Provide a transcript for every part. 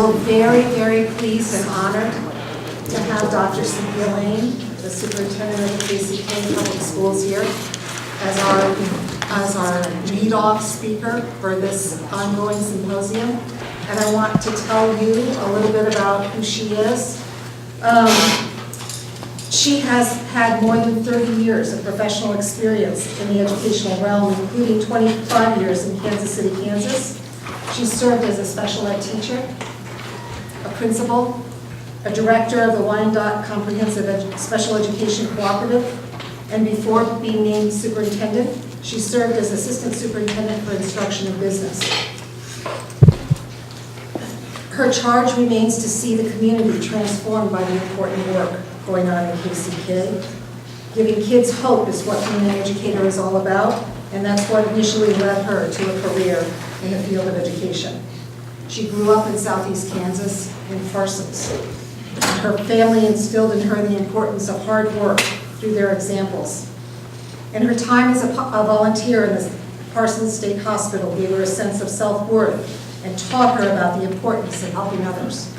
feel very, very pleased and honored to have Dr. Cynthia Lane, the superintendent of the KCK Public Schools here, as our lead-off speaker for this ongoing symposium. And I want to tell you a little bit about who she is. She has had more than 30 years of professional experience in the educational realm, including 25 years in Kansas City, Kansas. She served as a special ed teacher, a principal, a director of the Wyandotte Comprehensive Special Education Cooperative, and before being named superintendent, she served as assistant superintendent for instruction and business. Her charge remains to see the community transformed by the important work going on in KCK. Giving kids hope is what being an educator is all about, and that's what initially led her to a career in the field of education. She grew up in Southeast Kansas in Parsons. Her family instilled in her the importance of hard work through their examples. And her time as a volunteer in the Parsons State Hospital gave her a sense of self-worth and taught her about the importance of helping others.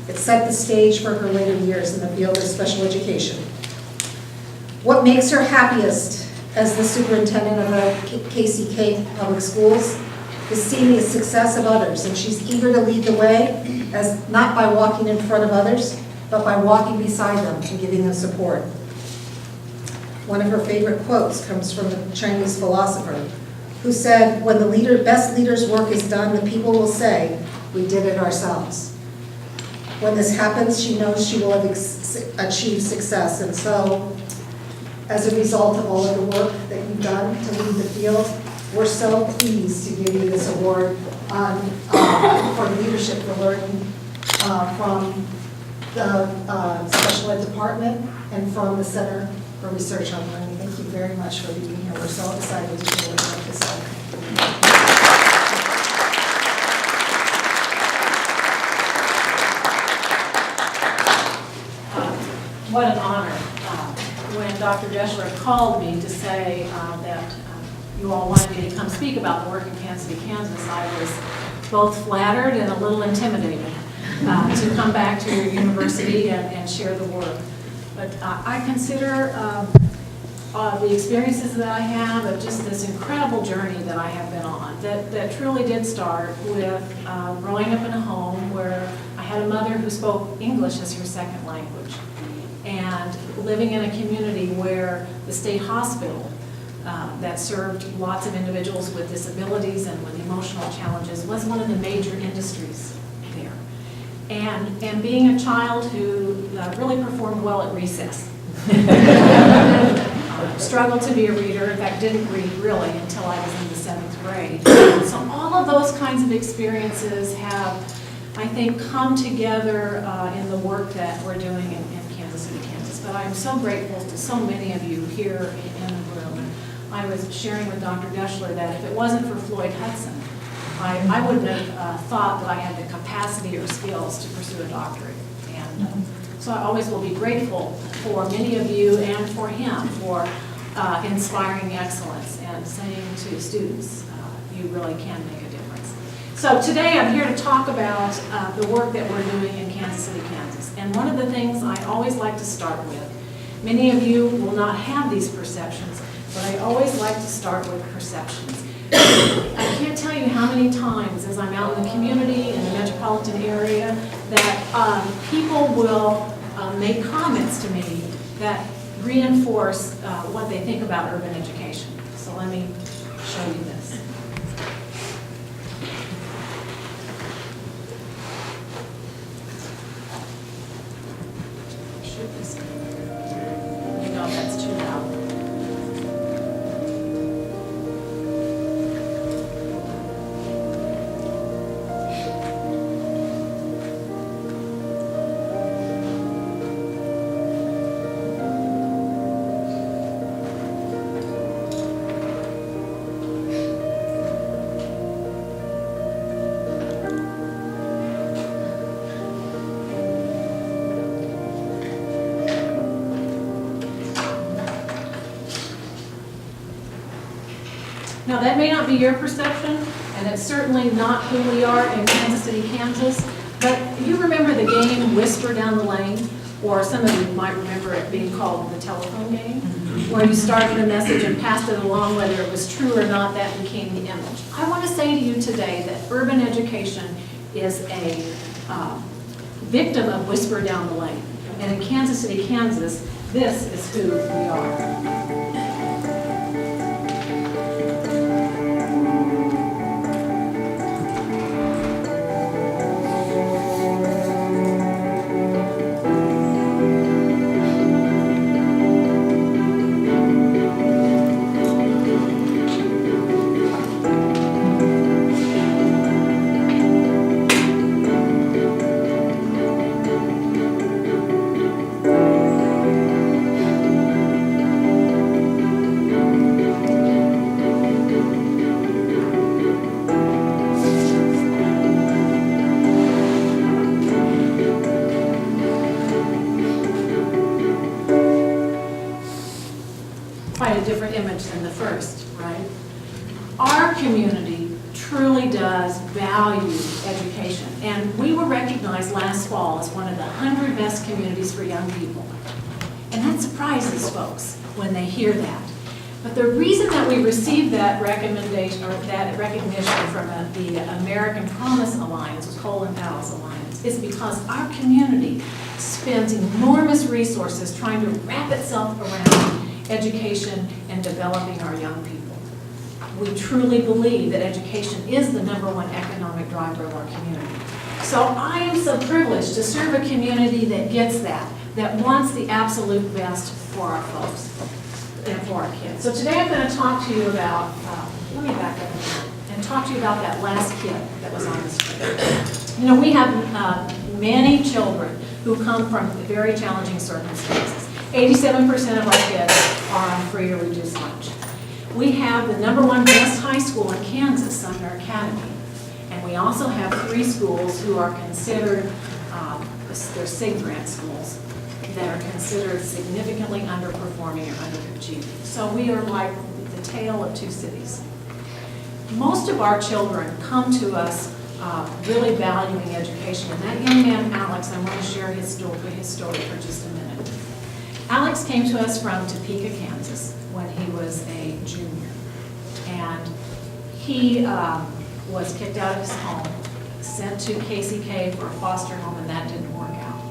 It set the stage for her later years in the field of special education. What makes her happiest as the superintendent of the KCK Public Schools is seeing the success of others, and she's eager to lead the way, as not by walking in front of others, but by walking beside them and giving them support. One of her favorite quotes comes from the Chinese philosopher who said, "When the best leader's work is done, the people will say, 'We did it ourselves.'" When this happens, she knows she will have achieved success. And so, as a result of all of the work that you've done to lead the field, we're so pleased to give you this award for leadership for learning from the Special Ed Department and from the Center for Research on Learning. Thank you very much for being here. We're so excited to share what this out. What an honor. When Dr. Deschler called me to say that you all wanted me to come speak about the work in Kansas City, Kansas, I was both flattered and a little intimidated to come back to your university and share the work. But I consider the experiences that I have of just this incredible journey that I have been on, that truly did start with growing up in a home where I had a mother who spoke English as her second language, and living in a community where the state hospital that served lots of individuals with disabilities and with emotional challenges was one of the major industries there. And being a child who really performed well at recess. Struggled to be a reader, in fact didn't read really until I was in the 7th grade. So all of those kinds of experiences have, I think, come together in the work that we're doing in Kansas City, Kansas. But I'm so grateful to so many of you here in the room. And I was sharing with Dr. Deschler that if it wasn't for Floyd Hudson, I wouldn't have thought that I had the capacity or skills to pursue a doctorate. And so I always will be grateful for many of you and for him for inspiring excellence and saying to students, you really can make a difference. So today I'm here to talk about the work that we're doing in Kansas City, Kansas. And one of the things I always like to start with, many of you will not have these perceptions, but I always like to start with perceptions. I can't tell you how many times as I'm out in the community, in the metropolitan area, that people will make comments to me that reinforce what they think about urban education. So let me show you this. Shoot this. Let me know if that's too loud. Now, that may not be your perception, and it's certainly not who we are in Kansas City, Kansas, but you remember the game Whisper Down the Lane? Or some of you might remember it being called the telephone game, where you started a message and passed it along, whether it was true or not, that became the image. I want to say to you today that urban education is a victim of Whisper Down the Lane. And in Kansas City, Kansas, this is who we are. Quite a different image than the first, right? Our community truly does value education, and we were recognized last fall as one of the 100 best communities for young people. And that surprises folks when they hear that. But the reason that we received that recommendation, or that recognition from the American Promise Alliance, Colin Powell's Alliance, is because our community spends enormous resources trying to wrap itself around education and developing our young people. We truly believe that education is the #1 economic driver of our community. So I am so privileged to serve a community that gets that wants the absolute best for our folks and for our kids. So today I'm going to talk to you about, let me back up a minute, and talk to you about that last kid that was on the screen. You know, we have many children who come from very challenging circumstances. 87% of our kids are on free or reduced lunch. We have the #1 best high school in Kansas, Sumner Academy. And we also have 3 schools who are considered, they're SIG grant schools, that are considered significantly underperforming or underachieving. So we are like the tale of 2 cities. Most of our children come to us really valuing education. And that young man, Alex, I want to share his story for just a minute. Alex came to us from Topeka, Kansas, when he was a junior. And he was kicked out of his home, sent to KCK for a foster home, and that didn't work out.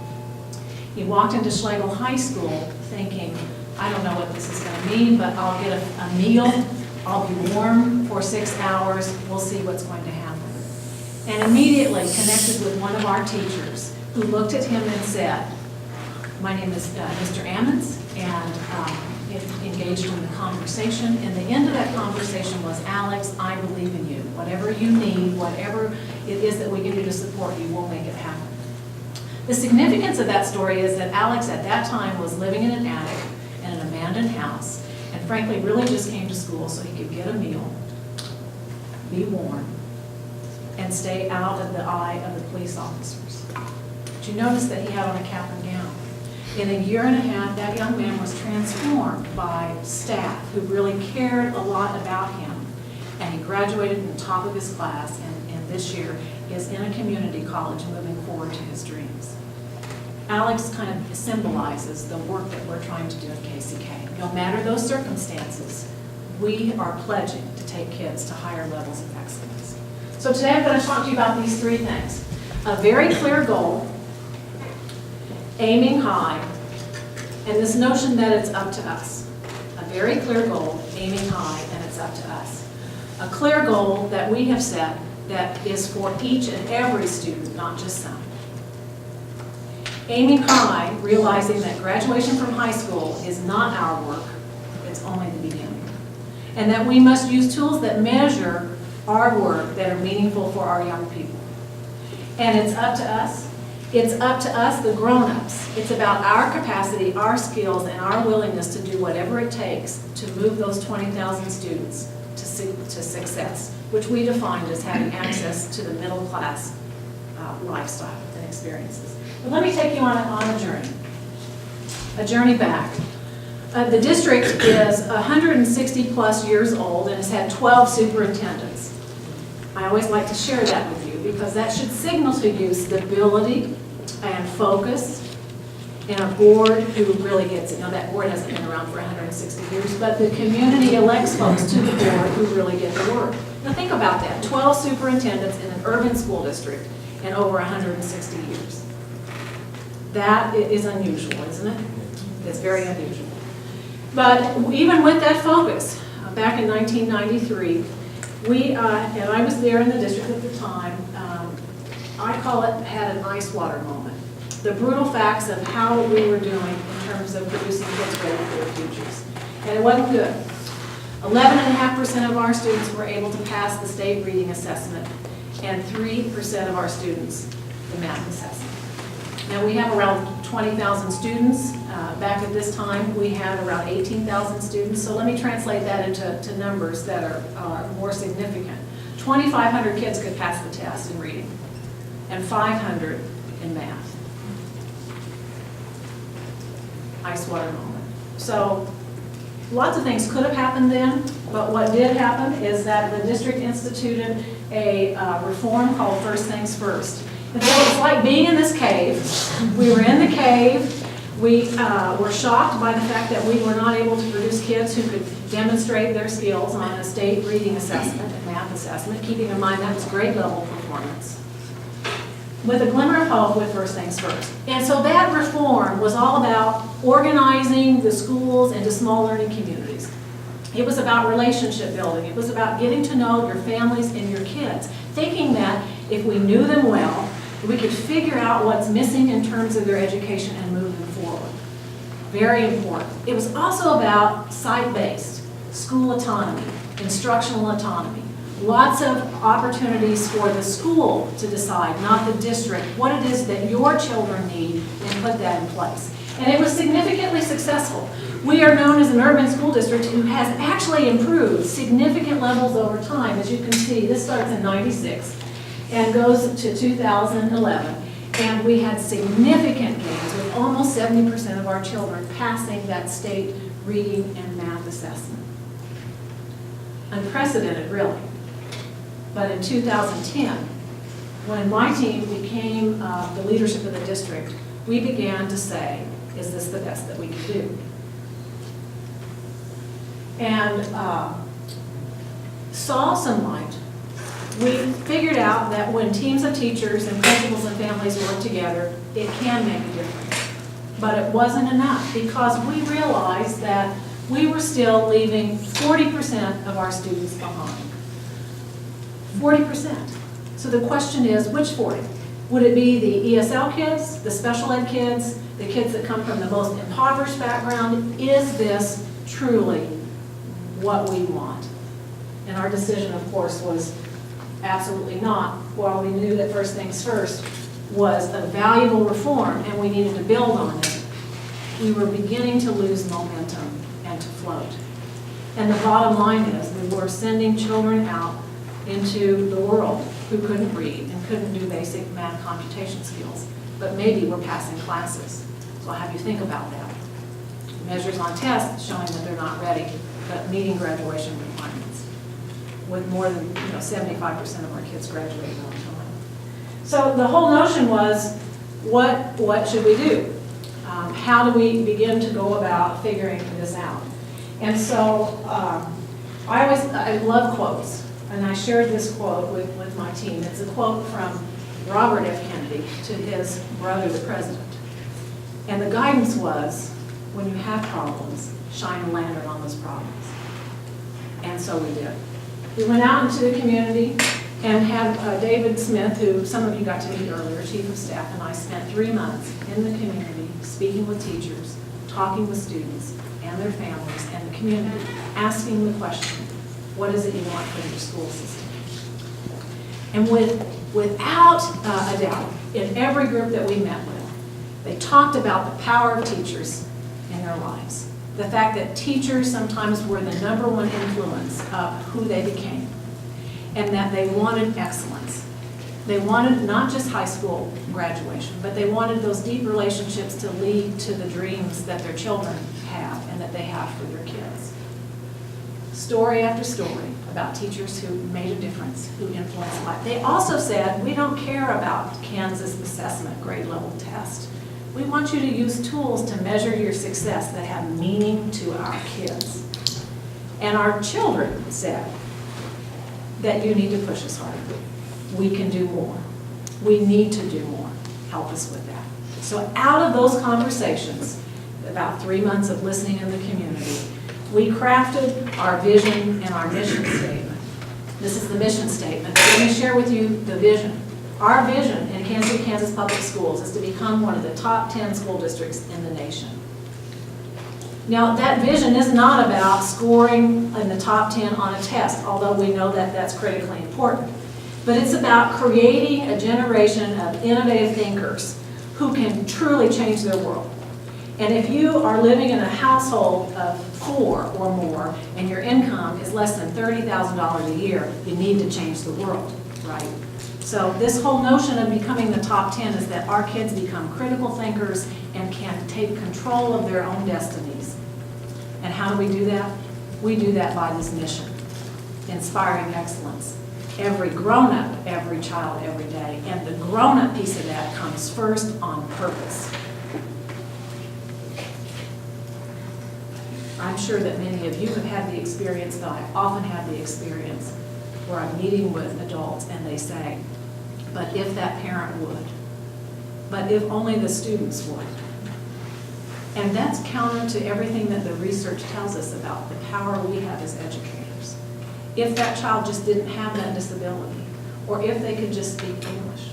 He walked into Schlegel High School thinking, I don't know what this is going to mean, but I'll get a meal, I'll be warm for 6 hours, we'll see what's going to happen. And immediately connected with one of our teachers who looked at him and said, my name is Mr. Ammons, and engaged in the conversation. And the end of that conversation was, Alex, I believe in you. Whatever you need, whatever it is that we can do to support you, we'll make it happen. The significance of that story is that Alex at that time was living in an attic in an abandoned house, and frankly really just came to school so he could get a meal, be warm, and stay out of the eye of the police officers. But you notice that he had on a cap and gown. In a year and a half, that young man was transformed by staff who really cared a lot about him. And he graduated in the top of his class, and this year is in a community college moving forward to his dreams. Alex kind of symbolizes the work that we're trying to do at KCK. No matter those circumstances, we are pledging to take kids to higher levels of excellence. So today I'm going to talk to you about these 3 things. A very clear goal, aiming high, and this notion that it's up to us. A very clear goal, aiming high, and it's up to us. A clear goal that we have set that is for each and every student, not just some. Aiming high, realizing that graduation from high school is not our work, it's only the beginning. And that we must use tools that measure our work that are meaningful for our young people. And it's up to us. It's up to us, the grown-ups. It's about our capacity, our skills, and our willingness to do whatever it takes to move those 20,000 students to success, which we defined as having access to the middle-class lifestyle and experiences. But let me take you on a journey back. The district is 160 plus years old and has had 12 superintendents. I always like to share that with you because that should signal to you stability and focus, and a board who really gets it. Now, that board hasn't been around for 160 years, but the community elects folks to the board who really get the work. Now, think about that. 12 superintendents in an urban school district in over 160 years. That is unusual, isn't it? It's very unusual. But even with that focus, back in 1993, and I was there in the district at the time, I call it had an ice water moment. The brutal facts of how we were doing in terms of producing kids ready for their futures. And it wasn't good. 11.5% of our students were able to pass the state reading assessment, and 3% of our students the math assessment. Now, we have around 20,000 students. Back at this time, we had around 18,000 students. So let me translate that into numbers that are more significant. 2,500 kids could pass the test in reading, and 500 in math. Ice water moment. So lots of things could have happened then, but what did happen is that the district instituted a reform called First Things First. And so it's like being in this cave. We were in the cave. We were shocked by the fact that we were not able to produce kids who could demonstrate their skills on a state reading assessment and math assessment, keeping in mind that was grade level performance, with a glimmer of hope with First Things First. And so that reform was all about organizing the schools into small learning communities. It was about relationship building. It was about getting to know your families and your kids, thinking that if we knew them well, we could figure out what's missing in terms of their education and move them forward. Very important. It was also about site-based, school autonomy, instructional autonomy. Lots of opportunities for the school to decide, not the district, what it is that your children need and put that in place. And it was significantly successful. We are known as an urban school district who has actually improved significant levels over time. As you can see, this starts in '96 and goes to 2011. And we had significant gains with almost 70% of our children passing that state reading and math assessment. Unprecedented, really. But in 2010, when my team became the leadership of the district, we began to say, is this the best that we can do? And saw some light. We figured out that when teams of teachers and principals and families work together, it can make a difference. But it wasn't enough, because we realized that we were still leaving 40% of our students behind. 40%. So the question is, which 40? Would it be the ESL kids, the special ed kids, the kids that come from the most impoverished background? Is this truly what we want? And our decision, of course, was absolutely not. While we knew that First Things First was a valuable reform and we needed to build on it, we were beginning to lose momentum and to float. And the bottom line is we were sending children out into the world who couldn't read and couldn't do basic math computation skills, but maybe were passing classes. So I'll have you think about that. Measures on tests showing that they're not ready, but meeting graduation requirements, with more than 75% of our kids graduating on time. So the whole notion was, what should we do? How do we begin to go about figuring this out? And so I love quotes. And I shared this quote with my team. It's a quote from Robert F. Kennedy to his brother, the president. And the guidance was, when you have problems, shine a lantern on those problems. And so we did. We went out into the community and had David Smith, who some of you got to meet earlier, Chief of Staff, and I spent 3 months in the community speaking with teachers, talking with students and their families and the community, asking the question, what is it you want from your school system? And without a doubt, in every group that we met with, they talked about the power of teachers in their lives. The fact that teachers sometimes were the #1 influence of who they became, and that they wanted excellence. They wanted not just high school graduation, but they wanted those deep relationships to lead to the dreams that their children have and that they have for their kids. story after story about teachers who made a difference, who influenced life. They also said, we don't care about Kansas assessment grade level test. We want you to use tools to measure your success that have meaning to our kids. And our children said that you need to push us harder. We can do more. We need to do more. Help us with that. So out of those conversations, about 3 months of listening in the community, we crafted our vision and our mission statement. This is the mission statement. Let me share with you the vision. Our vision in Kansas City, Kansas Public Schools is to become one of the top 10 school districts in the nation. Now, that vision is not about scoring in the top 10 on a test, although we know that that's critically important. But it's about creating a generation of innovative thinkers who can truly change their world. And if you are living in a household of 4 or more and your income is less than $30,000 a year, you need to change the world, right? So this whole notion of becoming the top 10 is that our kids become critical thinkers and can take control of their own destinies. And how do we do that? We do that by this mission, inspiring excellence. Every grown-up, every child, every day. And the grown-up piece of that comes first on purpose. I'm sure that many of you have had the experience, though I often have the experience, where I'm meeting with adults and they say, but if that parent would, but if only the students would. And that's counter to everything that the research tells us about the power we have as educators. If that child just didn't have that disability, or if they could just speak English.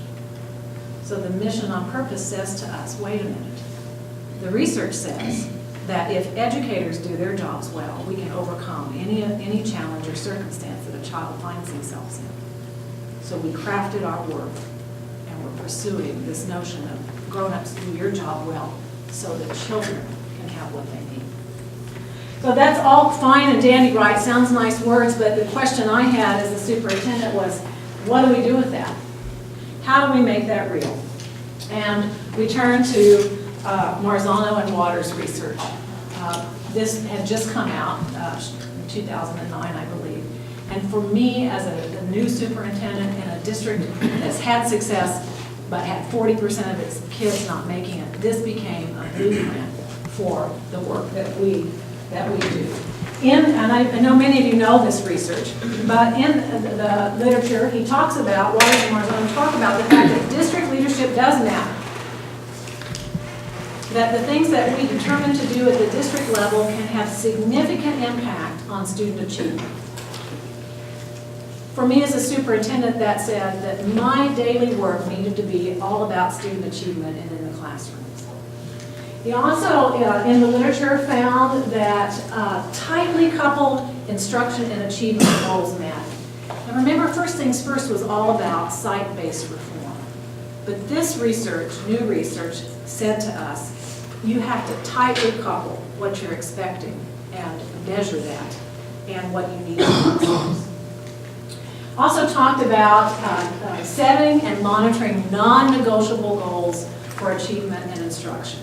So the mission on purpose says to us, wait a minute. The research says that if educators do their jobs well, we can overcome any challenge or circumstance that a child finds themselves in. So we crafted our work, and we're pursuing this notion of grown-ups do your job well so that children can have what they need. So that's all fine and dandy, right? Sounds nice words, but the question I had as a superintendent was, what do we do with that? How do we make that real? And we turned to Marzano and Waters research. This had just come out in 2009, I believe. And for me, as a new superintendent in a district that's had success, but had 40% of its kids not making it, this became a blueprint for the work that we do. And I know many of you know this research, but in the literature, he talks about, Waters and Marzano talk about the fact that district leadership does matter. That the things that we determine to do at the district level can have significant impact on student achievement. For me as a superintendent, that said that my daily work needed to be all about student achievement and in the classroom. He also, in the literature, found that tightly coupled instruction and achievement goals matter. And remember, first things first was all about site-based reform. But this research, new research, said to us, you have to tightly couple what you're expecting and measure that and what you need to do. Also talked about setting and monitoring non-negotiable goals for achievement and instruction.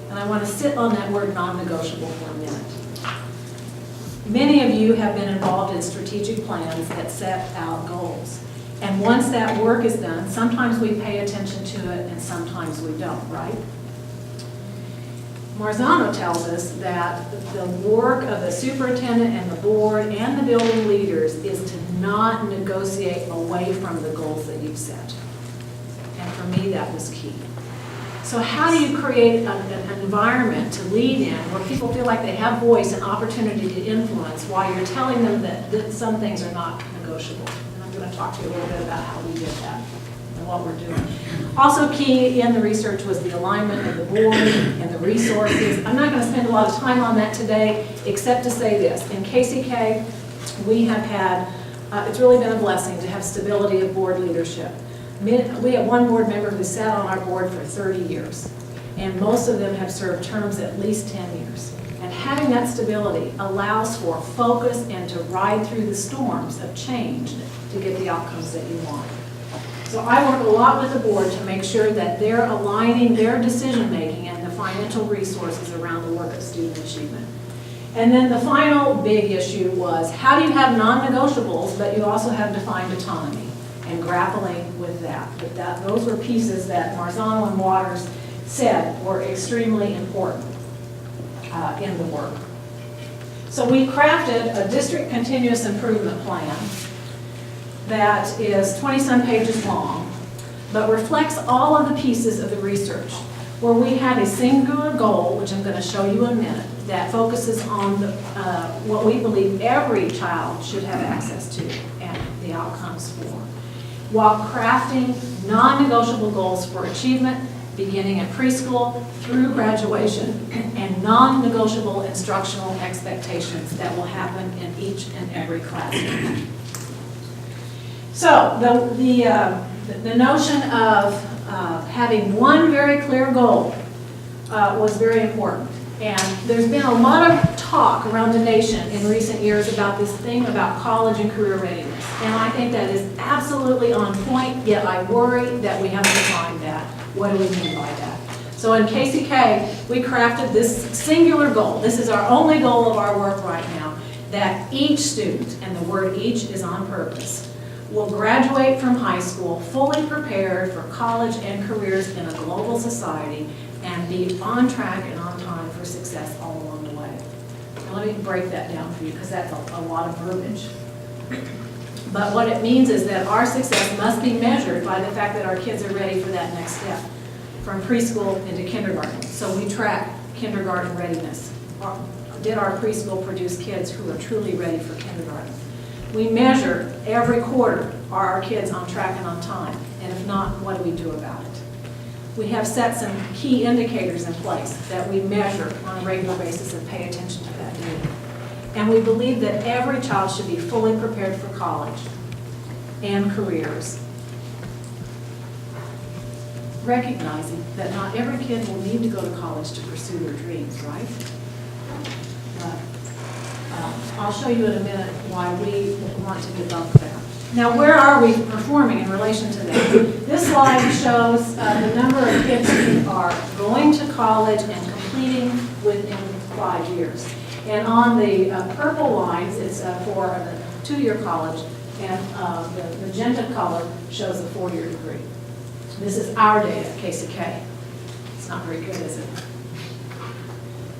And I want to sit on that word non-negotiable for a minute. Many of you have been involved in strategic plans that set out goals. And once that work is done, sometimes we pay attention to it and sometimes we don't, right? Marzano tells us that the work of the superintendent and the board and the building leaders is to not negotiate away from the goals that you've set. And for me, that was key. So how do you create an environment to lead in where people feel like they have voice and opportunity to influence while you're telling them that some things are not negotiable? And I'm going to talk to you a little bit about how we did that and what we're doing. Also key in the research was the alignment of the board and the resources. I'm not going to spend a lot of time on that today, except to say this. In KCK, we have had, it's really been a blessing to have stability of board leadership. We have one board member who sat on our board for 30 years, and most of them have served terms at least 10 years. And having that stability allows for focus and to ride through the storms of change to get the outcomes that you want. So I work a lot with the board to make sure that they're aligning their decision-making and the financial resources around the work of student achievement. And then the final big issue was, how do you have non-negotiables, but you also have defined autonomy, and grappling with that. But those were pieces that Marzano and Waters said were extremely important in the work. So we crafted a district continuous improvement plan that is 20-some pages long, but reflects all of the pieces of the research, where we have a singular goal, which I'm going to show you in a minute, that focuses on what we believe every child should have access to and the outcomes for, while crafting non-negotiable goals for achievement, beginning at preschool through graduation, and non-negotiable instructional expectations that will happen in each and every classroom. So the notion of having one very clear goal was very important. And there's been a lot of talk around the nation in recent years about this thing about college and career readiness. And I think that is absolutely on point, yet I worry that we haven't defined that. What do we mean by that? So in KCK, we crafted this singular goal. This is our only goal of our work right now, that each student, and the word each is on purpose, will graduate from high school fully prepared for college and careers in a global society and be on track and on time for success all along the way. Now, let me break that down for you because that's a lot of verbiage. But what it means is that our success must be measured by the fact that our kids are ready for that next step, from preschool into kindergarten. So we track kindergarten readiness. Did our preschool produce kids who are truly ready for kindergarten? We measure every quarter, are our kids on track and on time? And if not, what do we do about it? We have set some key indicators in place that we measure on a regular basis and pay attention to that data. And we believe that every child should be fully prepared for college and careers, recognizing that not every kid will need to go to college to pursue their dreams, right? I'll show you in a minute why we want to debunk that. Now, where are we performing in relation to that? This slide shows the number of kids who are going to college and completing within 5 years. And on the purple lines, it's for the 2-year college, and the magenta color shows a 4-year degree. This is our data at KCK. It's not very good, is it?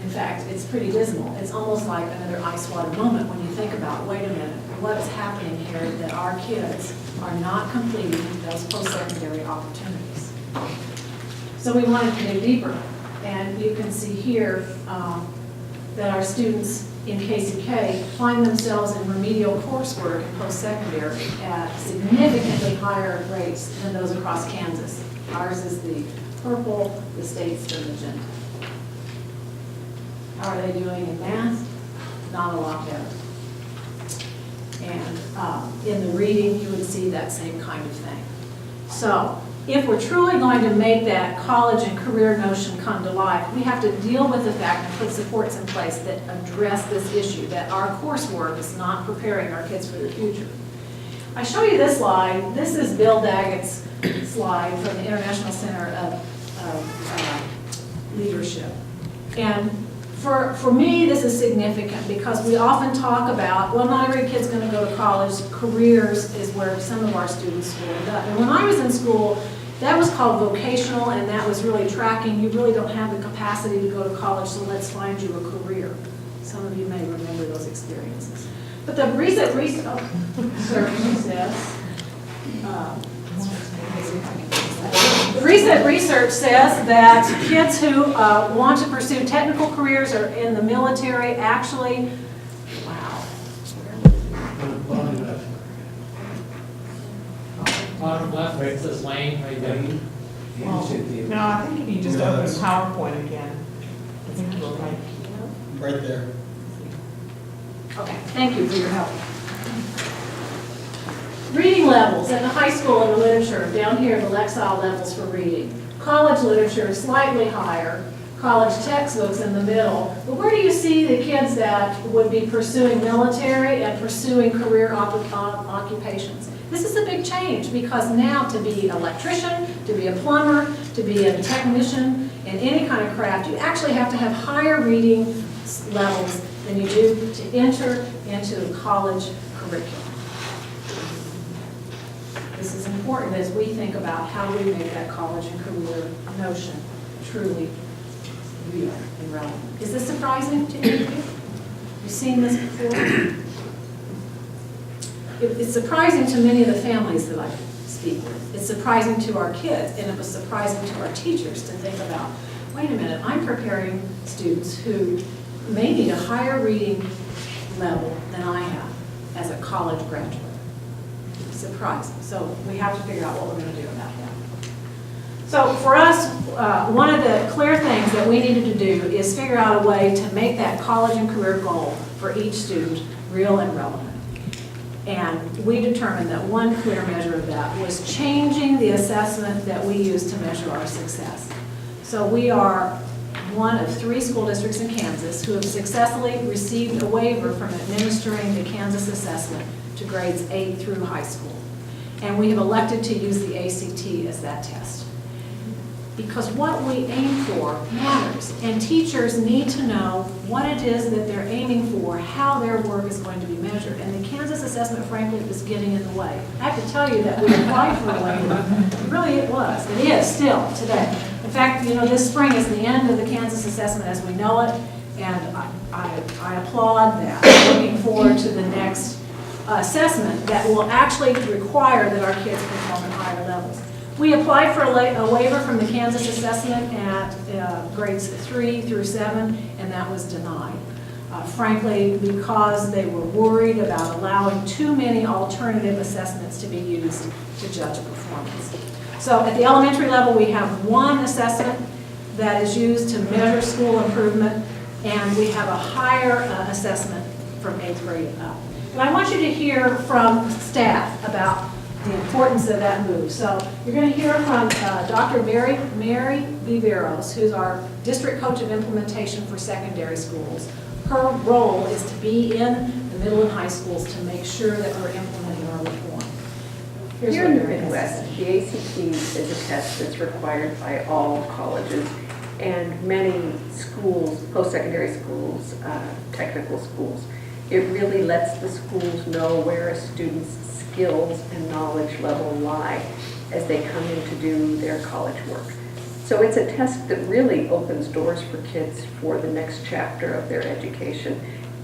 In fact, it's pretty dismal. It's almost like another ice water moment when you think about, wait a minute, what is happening here that our kids are not completing those post-secondary opportunities. So we wanted to dig deeper. And you can see here that our students in KCK find themselves in remedial coursework in post-secondary at significantly higher rates than those across Kansas. Ours is the purple, the state's the magenta. How are they doing in math? Not a lot better. And in the reading, you would see that same kind of thing. So if we're truly going to make that college and career notion come to life, we have to deal with the fact and put supports in place that address this issue, that our coursework is not preparing our kids for the future. I show you this slide. This is Bill Daggett's slide from the International Center of Leadership. And for me, this is significant because we often talk about, well, not every kid's going to go to college. Careers is where some of our students will end up. And when I was in school, that was called vocational, and that was really tracking. You really don't have the capacity to go to college, so let's find you a career. Some of you may remember those experiences. But the recent research says, recent research says that kids who want to pursue technical careers or in the military actually, wow. Bottom left, where it says Lane, right there. No, I think if you just open PowerPoint again, I think you'll right. Right there. Okay, thank you for your help. Reading levels in the high school in the literature, down here the Lexile levels for reading. College literature is slightly higher, college textbooks in the middle. But where do you see the kids that would be pursuing military and pursuing career occupations? This is a big change because now to be an electrician, to be a plumber, to be a technician in any kind of craft, you actually have to have higher reading levels than you do to enter into a college curriculum. This is important as we think about how we make that college and career notion truly real and relevant. Is this surprising to any of you? You've seen this before? It's surprising to many of the families that I speak with. It's surprising to our kids, and it was surprising to our teachers to think about, wait a minute, I'm preparing students who may need a higher reading level than I have as a college graduate. Surprising. So we have to figure out what we're going to do about that. So for us, one of the clear things that we needed to do is figure out a way to make that college and career goal for each student real and relevant. And we determined that one clear measure of that was changing the assessment that we use to measure our success. So we are one of 3 school districts in Kansas who have successfully received a waiver from administering the Kansas assessment to grades 8 through high school. And we have elected to use the ACT as that test. Because what we aim for matters, and teachers need to know what it is that they're aiming for, how their work is going to be measured. And the Kansas assessment, frankly, is getting in the way. I have to tell you that we applied for a waiver. Really, it was. It is still today. In fact, you know, this spring is the end of the Kansas assessment as we know it, and I applaud that. Looking forward to the next assessment that will actually require that our kids perform at higher levels. We applied for a waiver from the Kansas assessment at grades 3 through 7, and that was denied. Frankly, because they were worried about allowing too many alternative assessments to be used to judge performance. So at the elementary level, we have one assessment that is used to measure school improvement, and we have a higher assessment from 8th grade up. And I want you to hear from staff about the importance of that move. So you're going to hear from Dr. Mary Viveros, who's our district coach of implementation for secondary schools. Her role is to be in the middle and high schools to make sure that we're implementing our reform. Here's Here what in the Mary has to Midwest, say. the ACT is a test that's required by all colleges and many schools, post-secondary schools, technical schools. It really lets the schools know where a student's skills and knowledge level lie as they come in to do their college work. So it's a test that really opens doors for kids for the next chapter of their education.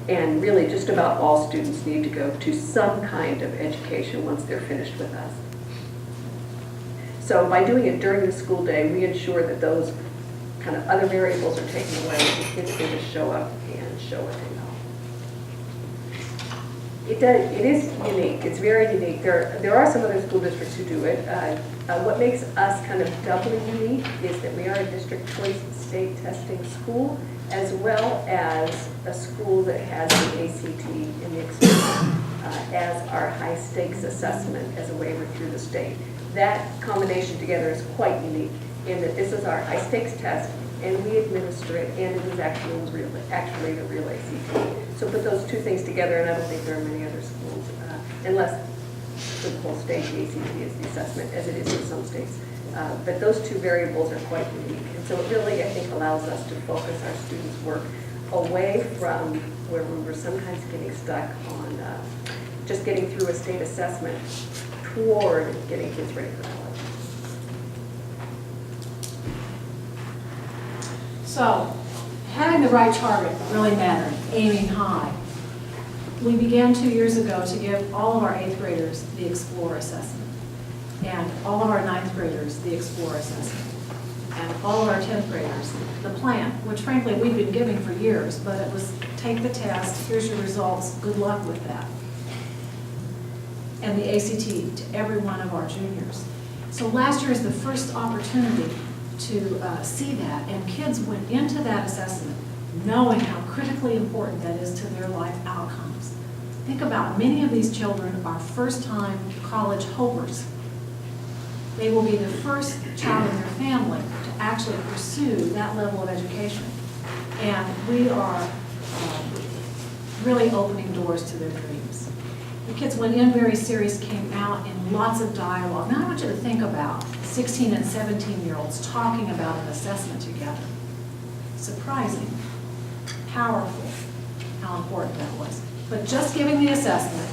And really just about all students need to go to some kind of education once they're finished with us. So by doing it during the school day, we ensure that those kind of other variables are taken away and kids can just show up and show what they know. It is unique. It's very unique. There are some other school districts who do it. What makes us kind of doubly unique is that we are a district choice state testing school, as well as a school that has the ACT in the exam as our high stakes assessment as a waiver through the state. That combination together is quite unique in that this is our high stakes test, and we administer it, and it is actually the real ACT. So put those two things together, and I don't think there are many other schools, unless the whole state, the ACT is the assessment, as it is in some states. But those two variables are quite unique, and so it really, I think, allows us to focus our students' work away from where we were sometimes getting stuck on just getting through a state assessment toward getting kids ready for college. So, having the right target really mattered, aiming high. We began 2 years ago to give all of our 8th graders the Explore assessment, and all of our 9th graders the Explore assessment, and all of our 10th graders the plan, which frankly we've been giving for years, but it was take the test, here's your results, good luck with that. And the ACT to every one of our juniors. So last year is the first opportunity to see that, and kids went into that assessment knowing how critically important that is to their life outcomes. Think about many of these children are first-time college hopers. They will be the first child in their family to actually pursue that level of education. And we are really opening doors to their dreams. The kids went in very serious, came out in lots of dialogue. Now I want you to think about 16 and 17-year-olds talking about an assessment together. Surprising, powerful, how important that was. But just giving the assessment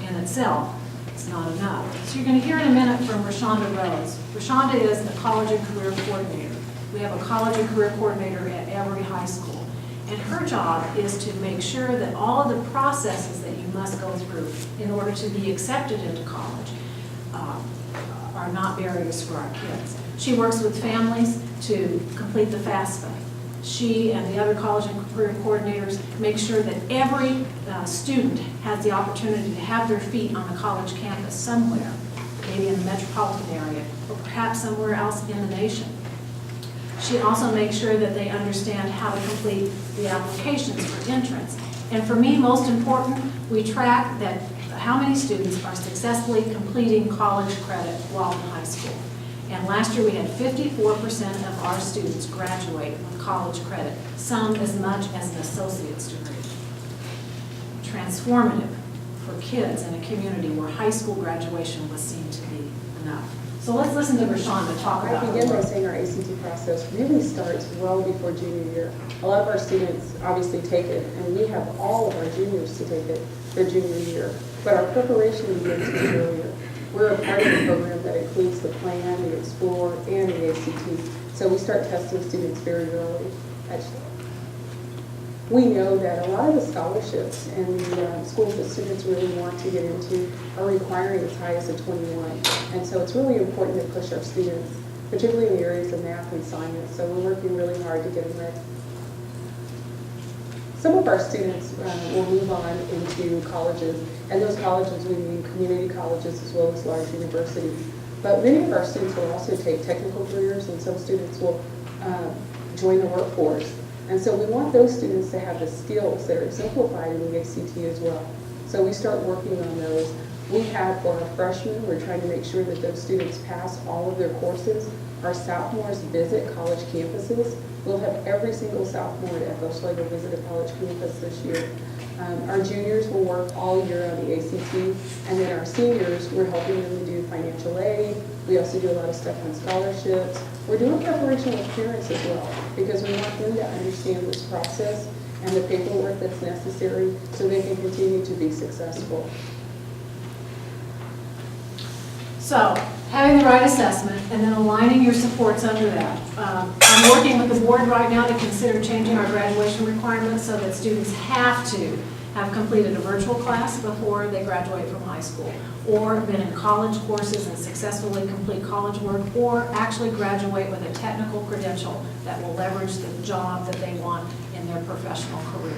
in itself is not enough. So you're going to hear in a minute from Rashonda Rose. Rashonda is a college and career coordinator. We have a college and career coordinator at every high school. And her job is to make sure that all of the processes that you must go through in order to be accepted into college are not barriers for our kids. She works with families to complete the FAFSA. She and the other college and career coordinators make sure that every student has the opportunity to have their feet on a college campus somewhere, maybe in the metropolitan area, or perhaps somewhere else in the nation. She also makes sure that they understand how to complete the applications for entrance. And for me, most important, we track that how many students are successfully completing college credit while in high school. And last year we had 54% of our students graduate with college credit, some as much as an associate's degree. Transformative for kids in a community where high school graduation was seen to be enough. So let's listen to Rashonda talk about I her begin by work. saying our ACT process really starts well before junior year. A lot of our students obviously take it, and we have all of our juniors to take it their junior year. But our preparation begins much earlier. We're a part of the program that includes the plan, the Explore, and the ACT. So we start testing students very early. We know that a lot of the scholarships and the schools that students really want to get into are requiring as high as a 21. And so it's really important to push our students, particularly in the areas of math and science. So we're working really hard to get them ready. Some of our students will move on into colleges, and those colleges we mean community colleges as well as large universities. But many of our students will also take technical careers, and some students will join the workforce. And so we want those students to have the skills that are exemplified in the ACT as well. So we start working on those. We have, for our freshmen, we're trying to make sure that those students pass all of their courses. Our sophomores visit college campuses. We'll have every single sophomore at Bushleger visit a college campus this year. Our juniors will work all year on the ACT, and then our seniors, we're helping them to do financial aid. We also do a lot of stuff on scholarships. We're doing preparation with parents as well, because we want them to understand this process and the paperwork that's necessary so they can continue to be successful. So, having the right assessment and then aligning your supports under that. I'm working with the board right now to consider changing our graduation requirements so that students have to have completed a virtual class before they graduate from high school, or been in college courses and successfully complete college work, or actually graduate with a technical credential that will leverage the job that they want in their professional career.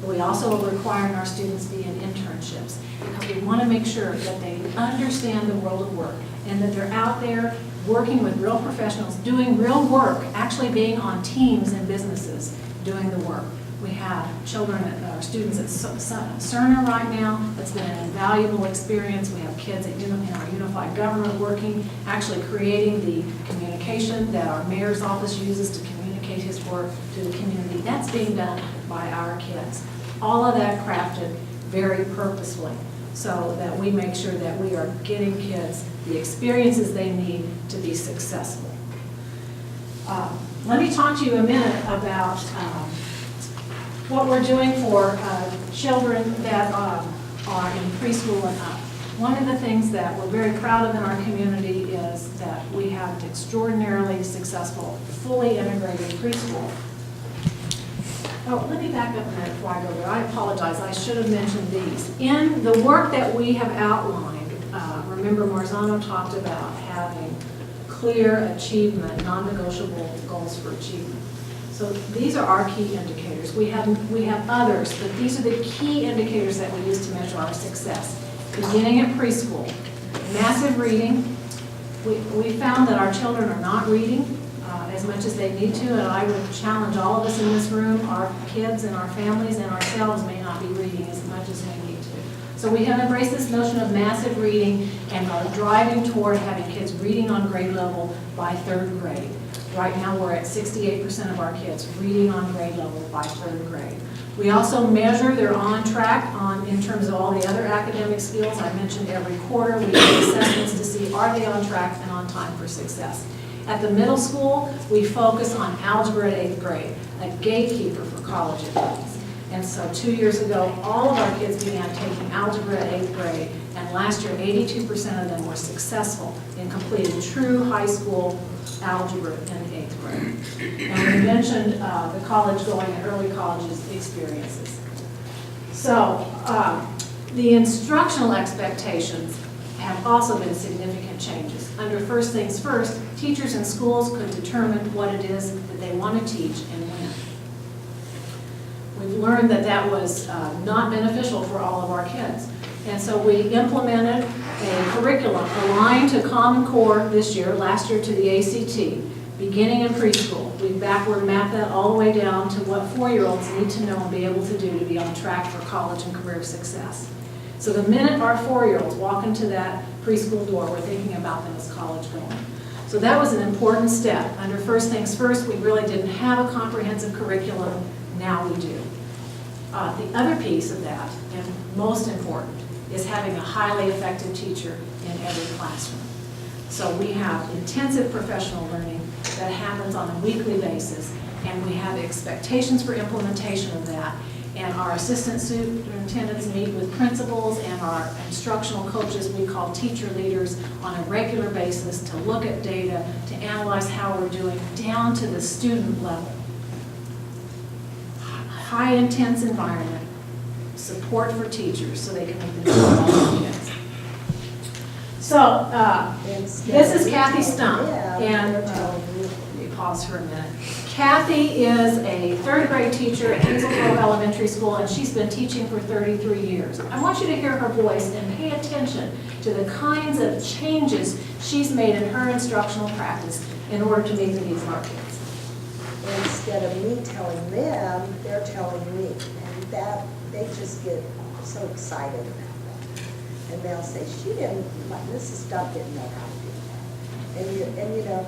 We also are requiring our students be in internships because we want to make sure that they understand the world of work and that they're out there working with real professionals, doing real work, actually being on teams in businesses doing the work. We have children, our students at Cerner right now. That's been an invaluable experience. We have kids in our unified government working, actually creating the communication that our mayor's office uses to communicate his work to the community. That's being done by our kids. All of that crafted very purposefully so that we make sure that we are getting kids the experiences they need to be successful. Let me talk to you a minute about what we're doing for children that are in preschool and up. One of the things that we're very proud of in our community is that we have an extraordinarily successful, fully integrated preschool. Oh, let me back up a minute before I go there. I apologize, I should have mentioned these. In the work that we have outlined, remember Marzano talked about having clear achievement, non-negotiable goals for achievement. So these are our key indicators. We have others, but these are the key indicators that we use to measure our success. Beginning at preschool, massive reading. We found that our children are not reading as much as they need to, and I would challenge all of us in this room, our kids and our families and ourselves may not be reading as much as we need to. So we have embraced this notion of massive reading and are driving toward having kids reading on grade level by third grade. Right now we're at 68% of our kids reading on grade level by third grade. We also measure they're on track in terms of all the other academic skills. I mentioned every quarter we do assessments to see are they on track and on time for success. At the middle school, we focus on algebra at 8th grade, a gatekeeper for college admissions. And so 2 years ago, all of our kids began taking algebra at 8th grade, and last year 82% of them were successful in completing true high school algebra in 8th grade. And we mentioned the college going and early colleges experiences. So the instructional expectations have also been significant changes. Under First Things First, teachers and schools could determine what it is that they want to teach and when. We've learned that that was not beneficial for all of our kids. And so we implemented a curriculum aligned to Common Core this year, last year to the ACT, beginning in preschool. We backward mapped that all the way down to what 4-year-olds need to know and be able to do to be on track for college and career success. So the minute our 4-year-olds walk into that preschool door, we're thinking about them as college going. So that was an important step. Under First Things First, we really didn't have a comprehensive curriculum. Now we do. The other piece of that, and most important, is having a highly effective teacher in every classroom. So we have intensive professional learning that happens on a weekly basis, and we have expectations for implementation of that. And our assistant superintendents meet with principals and our instructional coaches, we call teacher leaders, on a regular basis to look at data, to analyze how we're doing, down to the student level. High intense environment, support for teachers so they can make the most of their kids. So this is Kathy Stump, and let me pause for a minute. Kathy is a 3rd grade teacher at Hazel Grove Elementary School, and she's been teaching for 33 years. I want you to hear her voice and pay attention to the kinds of changes she's made in her instructional practice in order to meet the needs of our kids. Instead of me telling them, they're telling me. And that, they just get so excited about that. And they'll say, Mrs. Stump didn't know how to do that. And you know,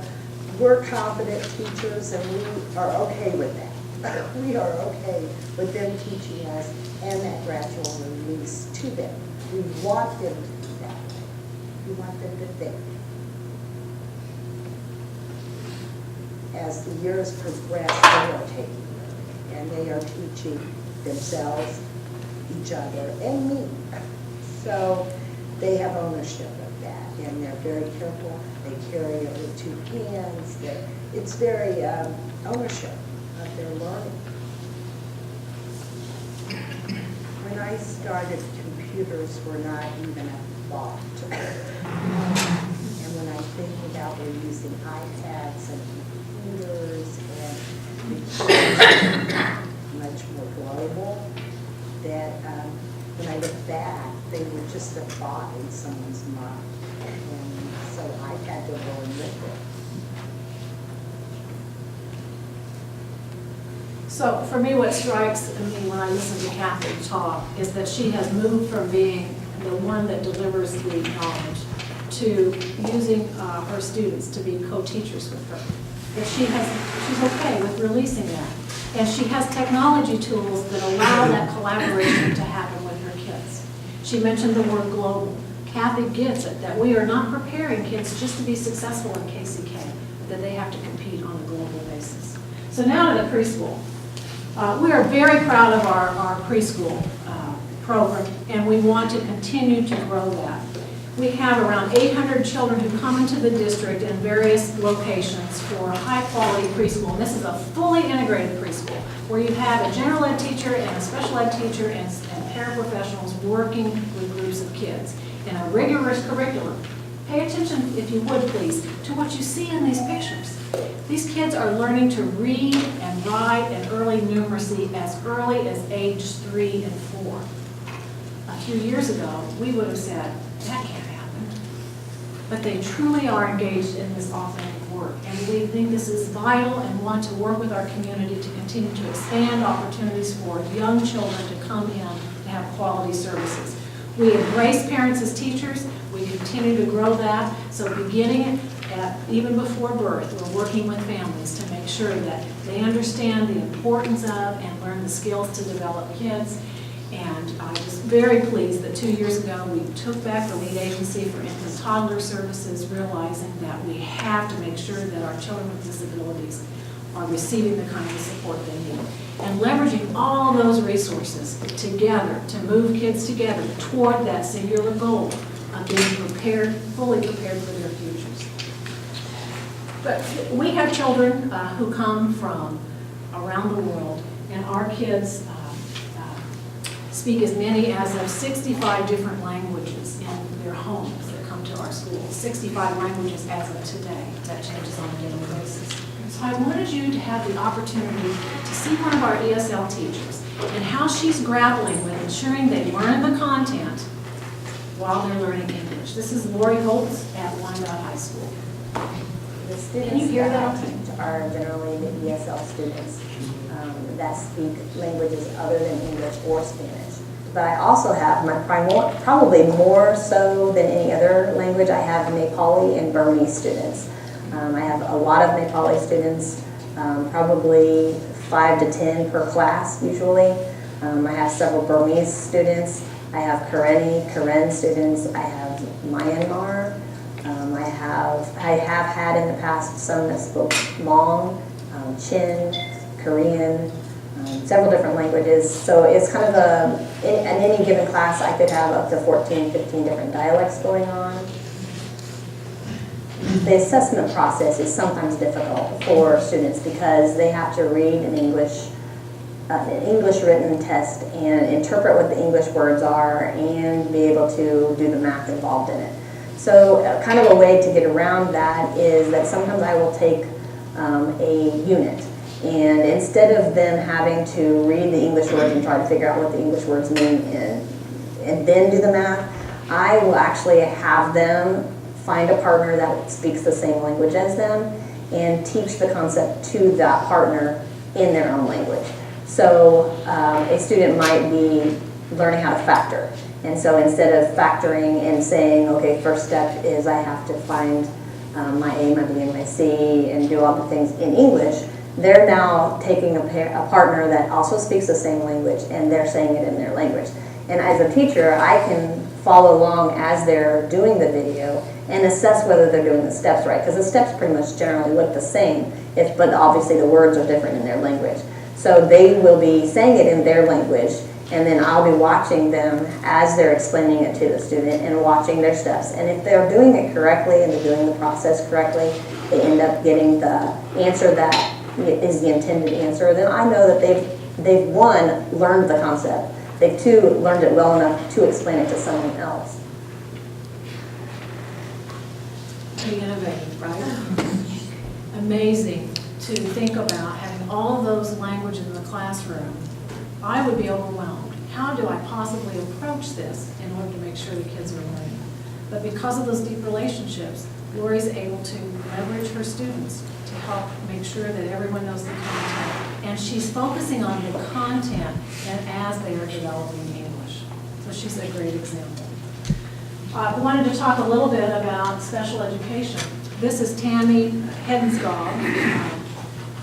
we're competent teachers and we are okay with that. We are okay with them teaching us and that gradual release to them. We want them to do that. We want them to think. As the years progress, they are taking learning, and they are teaching themselves, each other, and me. So they have ownership of that, and they're very careful. They carry it with 2 hands. It's very ownership of their learning. When I started, computers were not even a thought. And when I think about we're using iPads and computers and much more global, that when I look back, they were just a thought in someone's mind. And so I had to learn with it. So for me, what strikes me when I listen to Kathy talk is that she has moved from being the one that delivers the knowledge to using her students to be co-teachers with her. That she's okay with releasing that. And she has technology tools that allow that collaboration to happen with her kids. She mentioned the word global. Kathy gets it, that we are not preparing kids just to be successful in KCK, but that they have to compete on a global basis. So now to the preschool. We are very proud of our preschool program, and we want to continue to grow that. We have around 800 children who come into the district in various locations for high-quality preschool. And this is a fully integrated preschool where you have a general ed teacher and a special ed teacher and paraprofessionals working with groups of kids in a rigorous curriculum. Pay attention, if you would please, to what you see in these pictures. These kids are learning to read and write and early numeracy as early as age 3 and 4. A few years ago, we would have said, that can't happen. But they truly are engaged in this authentic work. And we think this is vital and want to work with our community to continue to expand opportunities for young children to come in and have quality services. We embrace parents as teachers. We continue to grow that. So beginning even before birth, we're working with families to make sure that they understand the importance of and learn the skills to develop kids. And I'm just very pleased that 2 years ago we took back the lead agency for infant toddler services, realizing that we have to make sure that our children with disabilities are receiving the kind of support they need. And leveraging all those resources together to move kids together toward that singular goal of being prepared, fully prepared for their futures. But we have children who come from around the world, and our kids speak as many as of 65 different languages in their homes that come to our schools. 65 languages as of today. That changes on a daily basis. So I wanted you to have the opportunity to see one of our ESL teachers and how she's grappling with ensuring they learn the content while they're learning English. This is Lori Holtz at Wyandotte High School. The Can you students hear that I that? teach are generally the ESL students that speak languages other than English or Spanish. But I also have probably more so than any other language, I have Nepali and Burmese students. I have a lot of Nepali students, probably 5 to 10 per class usually. I have several Burmese students. I have Karen students. I have Myanmar. I have had in the past some that spoke Hmong, Chin, Korean, several different languages. So it's kind of in any given class I could have up to 14, 15 different dialects going on. The assessment process is sometimes difficult for students because they have to read an English written test and interpret what the English words are and be able to do the math involved in it. So kind of a way to get around that is that sometimes I will take a unit, and instead of them having to read the English words and try to figure out what the English words mean and then do the math, I will actually have them find a partner that speaks the same language as them and teach the concept to that partner in their own language. So a student might be learning how to factor. And so instead of factoring and saying, okay, first step is I have to find my A, my B, and my C and do all the things in English, they're now taking a partner that also speaks the same language and they're saying it in their language. And as a teacher, I can follow along as they're doing the video and assess whether they're doing the steps right, because the steps pretty much generally look the same, but obviously the words are different in their language. So they will be saying it in their language, and then I'll be watching them as they're explaining it to the student and watching their steps. And if they're doing it correctly and they're doing the process correctly, they end up getting the answer that is the intended answer, then I know that they've one, learned the concept. They've two, learned it well enough to explain it to someone else. Pretty innovative, right? Amazing to think about having all of those languages in the classroom. I would be overwhelmed. How do I possibly approach this in order to make sure the kids are learning? But because of those deep relationships, Lori's able to leverage her students to help make sure that everyone knows the content. And she's focusing on the content and as they are developing English. So she's a great example. I wanted to talk a little bit about special education. This is Tammy Hedensgaard,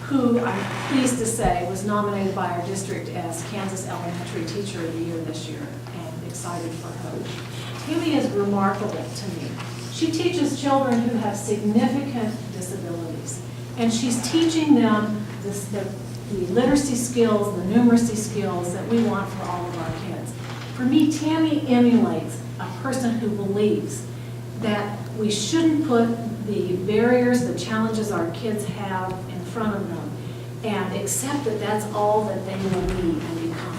who I'm pleased to say was nominated by our district as Kansas Elementary Teacher of the Year this year, and excited for her. Tammy is remarkable to me. She teaches children who have significant disabilities, and she's teaching them the literacy skills, the numeracy skills that we want for all of our kids. For me, Tammy emulates a person who believes that we shouldn't put the barriers, the challenges our kids have in front of them and accept that that's all that they will be and become.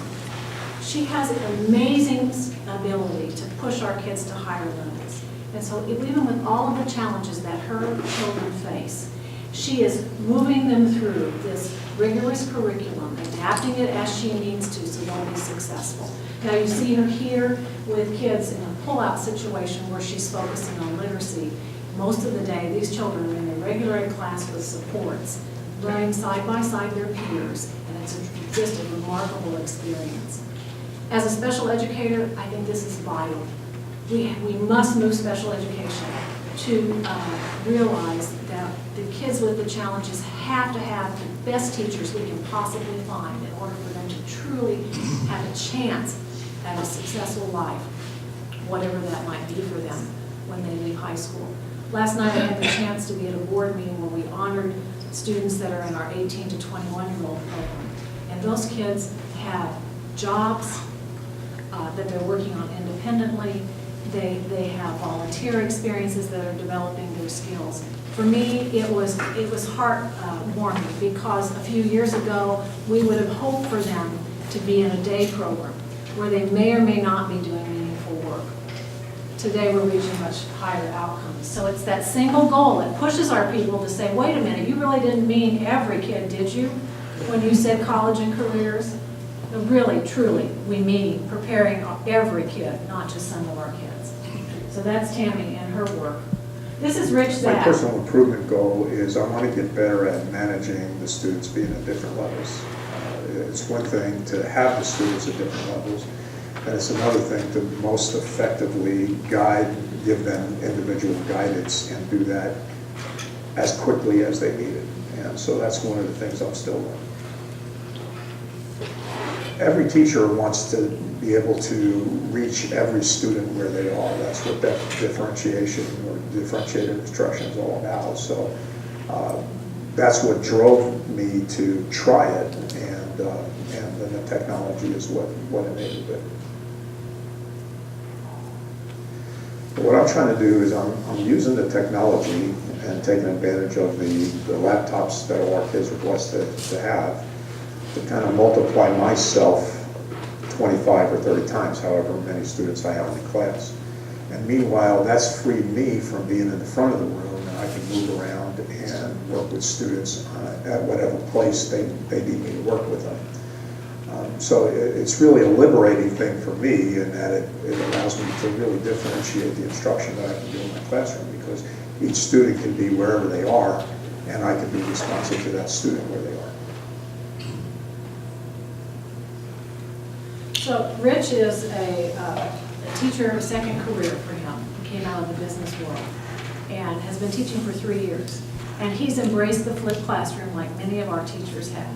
She has an amazing ability to push our kids to higher levels. And so even with all of the challenges that her children face, she is moving them through this rigorous curriculum, adapting it as she needs to so they'll be successful. Now you see her here with kids in a pull-out situation where she's focusing on literacy. Most of the day, these children are in a regular ed class with supports, learning side by side their peers, and it's just a remarkable experience. As a special educator, I think this is vital. We must move special education to realize that the kids with the challenges have to have the best teachers we can possibly find in order for them to truly have a chance at a successful life, whatever that might be for them when they leave high school. Last night I had the chance to be at a board meeting where we honored students that are in our 18 to 21-year-old program. And those kids have jobs that they're working on independently. They have volunteer experiences that are developing their skills. For me, it was heartwarming because a few years ago, we would have hoped for them to be in a day program where they may or may not be doing meaningful work. Today, we're reaching much higher outcomes. So it's that single goal that pushes our people to say, wait a minute, you really didn't mean every kid, did you, when you said college and careers? Really, truly, we mean preparing every kid, not just some of our kids. So that's Tammy and her work. This is Rich Zapp. My personal improvement goal is I want to get better at managing the students being at different levels. It's one thing to have the students at different levels, and it's another thing to most effectively guide, give them individual guidance, and do that as quickly as they need it. And so that's one of the things I'm still learning. Every teacher wants to be able to reach every student where they are. That's what that differentiation or differentiated instruction is all about. So that's what drove me to try it, and then the technology is what enabled it. But what I'm trying to do is I'm using the technology and taking advantage of the laptops that all our kids are blessed to have, to kind of multiply myself 25 or 30 times, however many students I have in the class. And meanwhile, that's freed me from being in the front of the room, and I can move around and work with students at whatever place they need me to work with them. So it's really a liberating thing for me, in that it allows me to really differentiate the instruction that I can do in my classroom, because each student can be wherever they are, and I can be responsive to that student where they are. So Rich is a teacher of a second career for him. He came out of the business world and has been teaching for 3 years. And he's embraced the flipped classroom like many of our teachers have.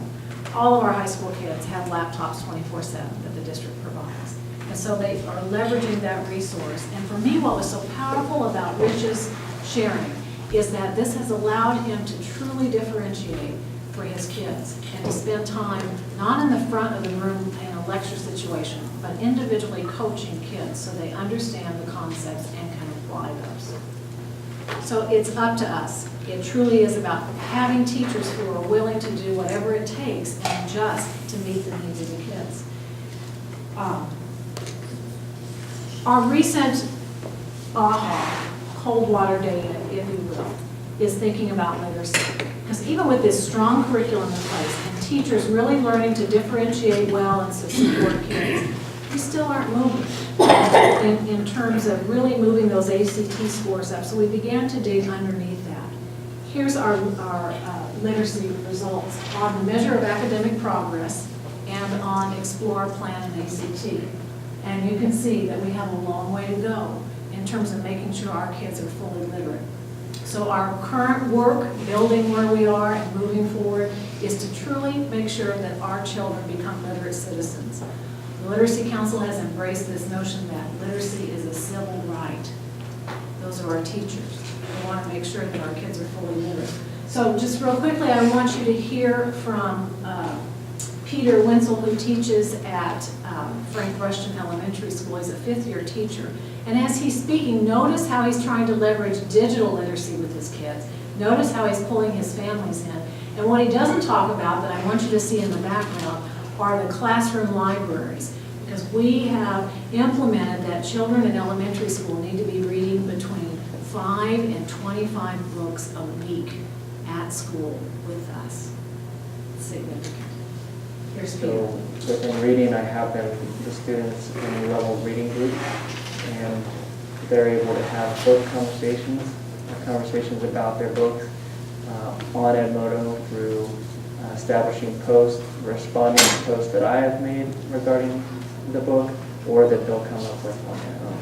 All of our high school kids have laptops 24/7 that the district provides. And so they are leveraging that resource. And for me, what was so powerful about Rich's sharing is that this has allowed him to truly differentiate for his kids and to spend time not in the front of the room in a lecture situation, but individually coaching kids so they understand the concepts and can apply those. So it's up to us. It truly is about having teachers who are willing to do whatever it takes and adjust to meet the needs of the kids. Our recent cold water data, if you will, is thinking about literacy. Because even with this strong curriculum in place and teachers really learning to differentiate well and to support kids, we still aren't moving in terms of really moving those ACT scores up. So we began to dig underneath that. Here's our literacy results on the measure of academic progress and on Explore, Plan, and ACT. And you can see that we have a long way to go in terms of making sure our kids are fully literate. So our current work, building where we are and moving forward, is to truly make sure that our children become literate citizens. The Literacy Council has embraced this notion that literacy is a civil right. Those are our teachers. We want to make sure that our kids are fully literate. So just real quickly, I want you to hear from Peter Wenzel, who teaches at Frank Rushton Elementary School. He's a fifth-year teacher. And as he's speaking, notice how he's trying to leverage digital literacy with his kids. Notice how he's pulling his families in. And what he doesn't talk about, that I want you to see in the background, are the classroom libraries. Because we have implemented that children in elementary school need to be reading between 5 and 25 books a week at school with us. Significant. Here's Peter. So within reading, I have the students in a level reading group, and they're able to have book conversations about their books on Edmodo through establishing posts, responding to posts that I have made regarding the book, or that they'll come up with on their own.